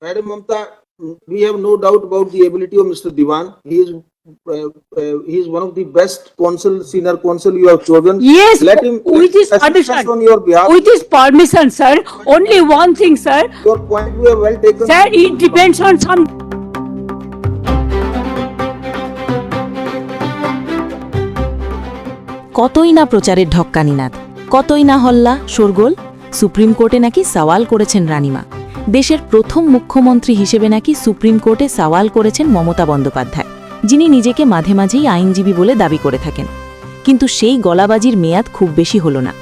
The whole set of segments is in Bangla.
Madam Mamta, we have no doubt about the ability of Mr. Diwan. He is one of the best senior counsel you have chosen. Yes, Let him with his assist us permission. on your behalf. With his permission, sir. Only one thing, sir. Your point we have well taken. Sir, it depends on some. কতই না প্রচারের ঢক্কানিনাদ, কতই না হল্লা শোরগোল। সুপ্রিম কোর্টে নাকি সওয়াল করেছেন রানিমা। দেশের প্রথম মুখ্যমন্ত্রী হিসেবে নাকি সুপ্রিম কোর্টে সওয়াল করেছেন মমতা বন্দ্যোপাধ্যায়, যিনি নিজেকে মাঝে মাঝেই আইনজীবী বলে দাবি করে থাকেন। কিন্তু সেই গলাবাজির মেয়াদ খুব বেশি হল না।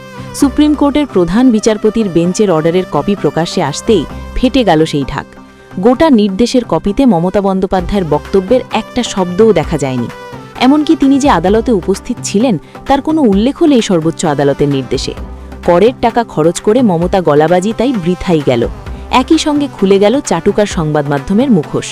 সুপ্রিম কোর্টের প্রধান বিচারপতির বেঞ্চের অর্ডারের কপি প্রকাশ্যে আসতেই ফেটে গেল সেই ঢাক। গোটা নির্দেশের কপিতে মমতা বন্দ্যোপাধ্যায়ের বক্তব্যের একটা শব্দও দেখা যায়নি। এমনকি তিনি যে আদালতে উপস্থিত ছিলেন তার কোনো উল্লেখও নেই সর্বোচ্চ আদালতের নির্দেশে। করের টাকা খরচ করে মমতা গলাবাজি তাই বৃথাই গেল। একই সঙ্গে খুলে গেল চাটুকার সংবাদ মাধ্যমের মুখোশ।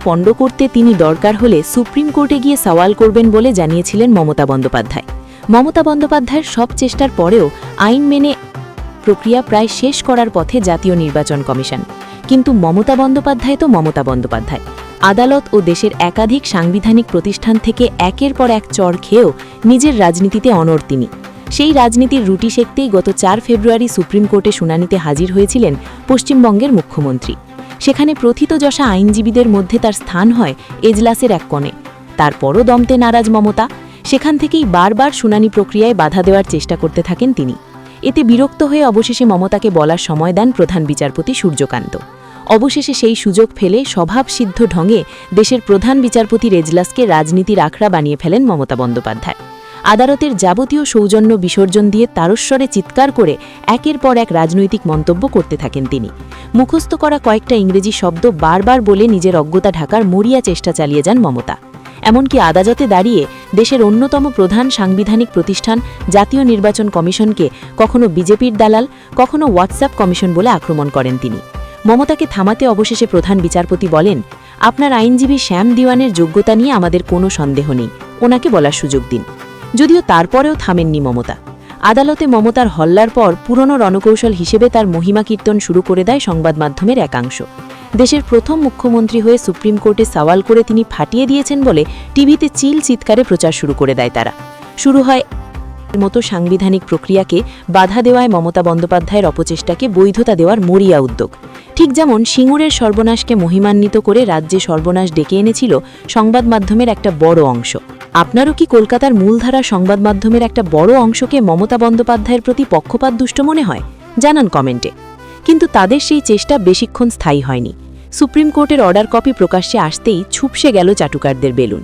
পণ্ড করতে তিনি দরকার হলে সুপ্রিম কোর্টে গিয়ে সওয়াল করবেন বলে জানিয়েছিলেন মমতা বন্দ্যোপাধ্যায়। মমতা বন্দ্যোপাধ্যায়ের সব চেষ্টার পরেও আইন মেনে প্রক্রিয়া প্রায় শেষ করার পথে জাতীয় নির্বাচন কমিশন। কিন্তু মমতা বন্দ্যোপাধ্যায় তো মমতা বন্দ্যোপাধ্যায়। আদালত ও দেশের একাধিক সাংবিধানিক প্রতিষ্ঠান থেকে একের পর এক চড় খেয়েও নিজের রাজনীতিতে অনড় তিনি। সেই রাজনীতির রুটি সেঁকতেই গত 4 ফেব্রুয়ারি সুপ্রিম কোর্টে শুনানিতে হাজির হয়েছিলেন পশ্চিমবঙ্গের মুখ্যমন্ত্রী। সেখানে প্রথিতযশা আইনজীবীদের মধ্যে তার স্থান হয় এজলাসের এক কোণে। তারপরও দমতে নারাজ মমতা। সেখান থেকেই বারবার শুনানি প্রক্রিয়ায় বাধা দেওয়ার চেষ্টা করতে থাকেন তিনি। এতে বিরক্ত হয়ে অবশেষে মমতাকে বলার সময় দেন প্রধান বিচারপতি সূর্যকান্ত। অবশেষে সেই সুযোগ ফেলে স্বভাবসিদ্ধ ঢঙে দেশের প্রধান বিচারপতির এজলাসকে রাজনীতির আখড়া বানিয়ে ফেলেন মমতা বন্দ্যোপাধ্যায়। আদালতের যাবতীয় সৌজন্য বিসর্জন দিয়ে তারস্বরে চিৎকার করে একের পর এক রাজনৈতিক মন্তব্য করতে থাকেন তিনি। মুখস্থ করা কয়েকটা ইংরেজি শব্দ বারবার বলে নিজের অজ্ঞতা ঢাকার মরিয়া চেষ্টা চালিয়ে যান মমতা। এমনকি আদালতে দাঁড়িয়ে দেশের অন্যতম প্রধান সাংবিধানিক প্রতিষ্ঠান জাতীয় নির্বাচন কমিশনকে কখনো বিজেপির দালাল, কখনো হোয়াটসঅ্যাপ কমিশন বলে আক্রমণ করেন তিনি। মমতাকে থামাতে অবশেষে প্রধান বিচারপতি বলেন, আপনার আইনজীবী শ্যাম দিওয়ানের যোগ্যতা নিয়ে আমাদের কোনো সন্দেহ নেই, ওনাকে বলার সুযোগ দিন। যদিও তারপরেও থামেননি মমতা। আদালতে মমতার হল্লার পর পুরনো রণকৌশল হিসেবে তার মহিমা কীর্তন শুরু করে দেয় সংবাদ মাধ্যমের একাংশ। দেশের প্রথম মুখ্যমন্ত্রী হয়ে সুপ্রিম কোর্টে সওয়াল করে তিনি ফাটিয়ে দিয়েছেন বলে টিভিতে চিল চিৎকারে প্রচার শুরু করে দেয় তারা। শুরু হয় মতো সাংবিধানিক প্রক্রিয়াকে বাধা দেওয়ায় মমতা বন্দ্যোপাধ্যায়ের অপচেষ্টাকে বৈধতা দেওয়ার মরিয়া উদ্যোগ। ঠিক যেমন সিঙ্গুরের সর্বনাশকে মহিমান্বিত করে রাজ্যে সর্বনাশ ডেকে এনেছিল সংবাদ মাধ্যমের একটা বড় অংশ। আপনারও কি কলকাতার মূলধারা সংবাদ মাধ্যমের একটা বড় অংশকে মমতা বন্দ্যোপাধ্যায়ের প্রতি পক্ষপাত দুষ্ট মনে হয়? জানান কমেন্টে। কিন্তু তাদের সেই চেষ্টা বেশিক্ষণ স্থায়ী হয়নি। সুপ্রিম কোর্টের অর্ডার কপি প্রকাশ্যে আসতেই ছুপসে গেল চাটুকারদের বেলুন।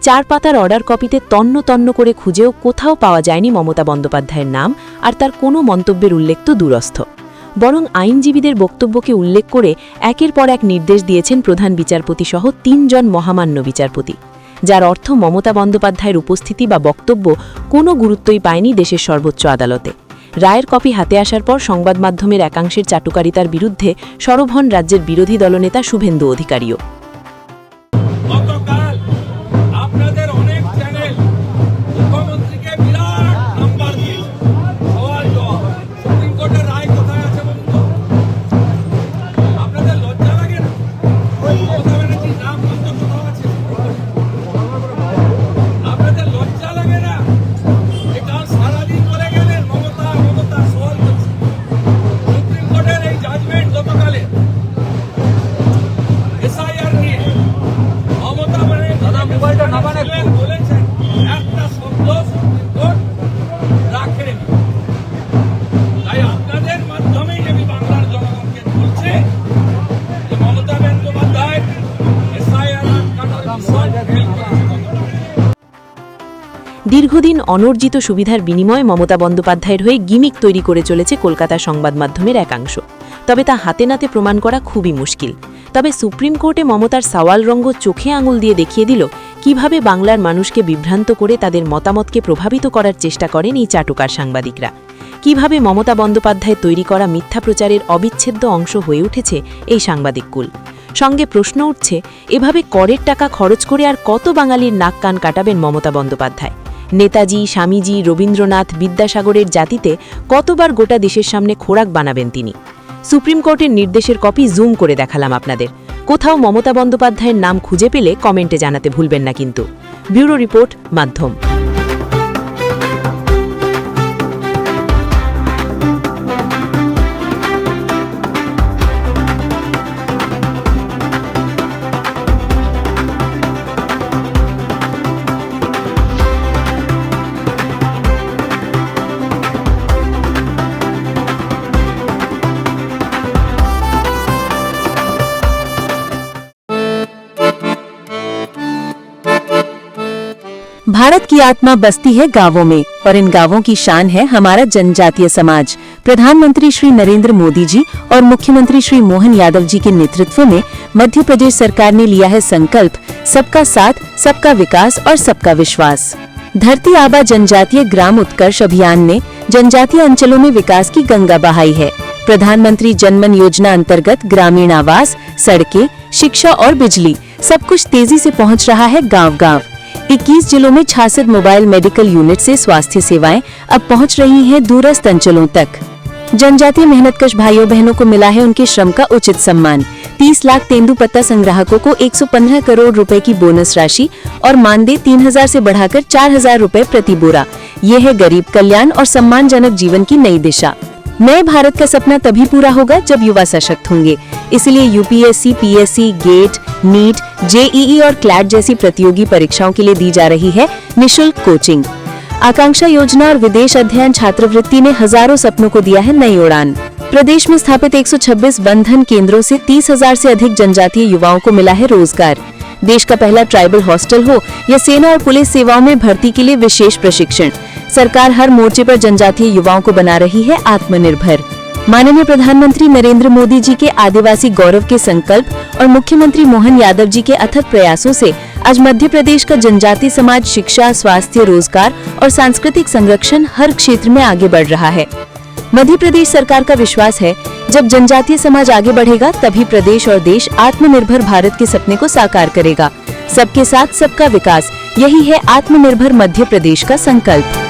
4 পাতার অর্ডার কপিতে তন্ন তন্ন করে খুঁজেও কোথাও পাওয়া যায়নি মমতা বন্দ্যোপাধ্যায়ের নাম, আর তার কোনো মন্তব্যের উল্লেখ তো দূরস্থ। বরং আইনজীবীদের বক্তব্যকে উল্লেখ করে একের পর এক নির্দেশ দিয়েছেন প্রধান বিচারপতি সহ 3 জন মহামান্য বিচারপতি, যার অর্থ মমতা বন্দ্যোপাধ্যায়ের উপস্থিতি বা বক্তব্য কোনো গুরুত্বই পায়নি দেশের সর্বোচ্চ আদালতে। রায়ের কপি হাতে আসার পর সংবাদ মাধ্যমের একাংশের চাটুকারিতার বিরুদ্ধে সরব হন রাজ্যের বিরোধী দলনেতা শুভেন্দু অধিকারীও। দীর্ঘদিন অনর্জিত সুবিধার বিনিময়ে মমতা বন্দ্যোপাধ্যায়ের হয়ে গিমিক তৈরি করে চলেছে কলকাতার সংবাদ মাধ্যমের একাংশ। তবে তা হাতে নাতে প্রমাণ করা খুবই মুশকিল। তবে সুপ্রিম কোর্টে মমতার সওয়াল রঙ্গ চোখে আঙুল দিয়ে দেখিয়ে দিল কিভাবে বাংলার মানুষকে বিভ্রান্ত করে তাদের মতামতকে প্রভাবিত করার চেষ্টা করেন এই চাটুকার সাংবাদিকরা। কিভাবে মমতা বন্দ্যোপাধ্যায় তৈরি করা মিথ্যা প্রচারের অবিচ্ছেদ্য অংশ হয়ে উঠেছে এই সাংবাদিককুল। সঙ্গে প্রশ্ন উঠছে, এভাবে করের টাকা খরচ করে আর কত বাঙালির নাক কান কাটাবেন মমতা বন্দ্যোপাধ্যায়? নেতাজি, স্বামীজি, রবীন্দ্রনাথ, বিদ্যাসাগরের জাতিতে কতবার গোটা দেশের সামনে খোরাক বানাবেন তিনি? সুপ্রিম কোর্টের নির্দেশের কপি জুম করে দেখালাম আপনাদের। কোথাও মমতা বন্দ্যোপাধ্যায়ের নাম খুঁজে পেলে কমেন্টে জানাতে ভুলবেন না কিন্তু। ব্যুরো রিপোর্ট, মাধ্যম। भारत की आत्मा बसती है गांवों में और इन गांवों की शान है हमारा जनजातीय समाज। प्रधानमंत्री श्री नरेंद्र मोदी जी और मुख्यमंत्री श्री मोहन यादव जी के नेतृत्व में मध्य प्रदेश सरकार ने लिया है संकल्प सबका साथ, सबका विकास और सबका विश्वास। धरती आबा जनजातीय ग्राम उत्कर्ष अभियान ने जनजातीय अंचलों में विकास की गंगा बहाई है। प्रधानमंत्री जनमन योजना अंतर्गत ग्रामीण आवास, सड़कें, शिक्षा और बिजली सब कुछ तेजी से पहुंच रहा है गांव-गांव। 21 जिलों में 66 मोबाइल मेडिकल यूनिट से स्वास्थ्य सेवाएं अब पहुंच रही हैं दूरस्थ अंचलों तक। जनजातीय मेहनतकश भाइयों बहनों को मिला है उनके श्रम का उचित सम्मान। 30 लाख तेंदुपत्ता संग्राहकों को 115 करोड़ रुपए की बोनस राशि और मानदेय 3000 से बढ़ाकर 4000 रुपए प्रति बोरा। ये है गरीब कल्याण और सम्मानजनक जीवन की नई दिशा। नए भारत का सपना तभी पूरा होगा जब युवा सशक्त होंगे। इसलिए UPSC, PSC, GATE, NEET, JEE और क्लैट जैसी प्रतियोगी परीक्षाओं के लिए दी जा रही है निशुल्क कोचिंग। आकांक्षा योजना और विदेश अध्ययन छात्रवृत्ति ने हजारों सपनों को दिया है नई उड़ान। प्रदेश में स्थापित 126 बंधन केंद्रों से 30,000 से अधिक जनजातीय युवाओं को मिला है रोजगार। देश का पहला ट्राइबल हॉस्टल हो या सेना और पुलिस सेवाओं में भर्ती के लिए विशेष प्रशिक्षण, सरकार हर मोर्चे पर जनजातीय युवाओं को बना रही है आत्मनिर्भर। माननीय प्रधानमंत्री नरेंद्र मोदी जी के आदिवासी गौरव के संकल्प और मुख्यमंत्री मोहन यादव जी के अथक प्रयासों से आज मध्य प्रदेश का जनजातीय समाज शिक्षा, स्वास्थ्य, रोजगार और सांस्कृतिक संरक्षण हर क्षेत्र में आगे बढ़ रहा है। मध्य प्रदेश सरकार का विश्वास है जब जनजातीय समाज आगे बढ़ेगा तभी प्रदेश और देश आत्मनिर्भर भारत के सपने को साकार करेगा। सबके साथ सबका विकास, यही है आत्मनिर्भर मध्य प्रदेश का संकल्प।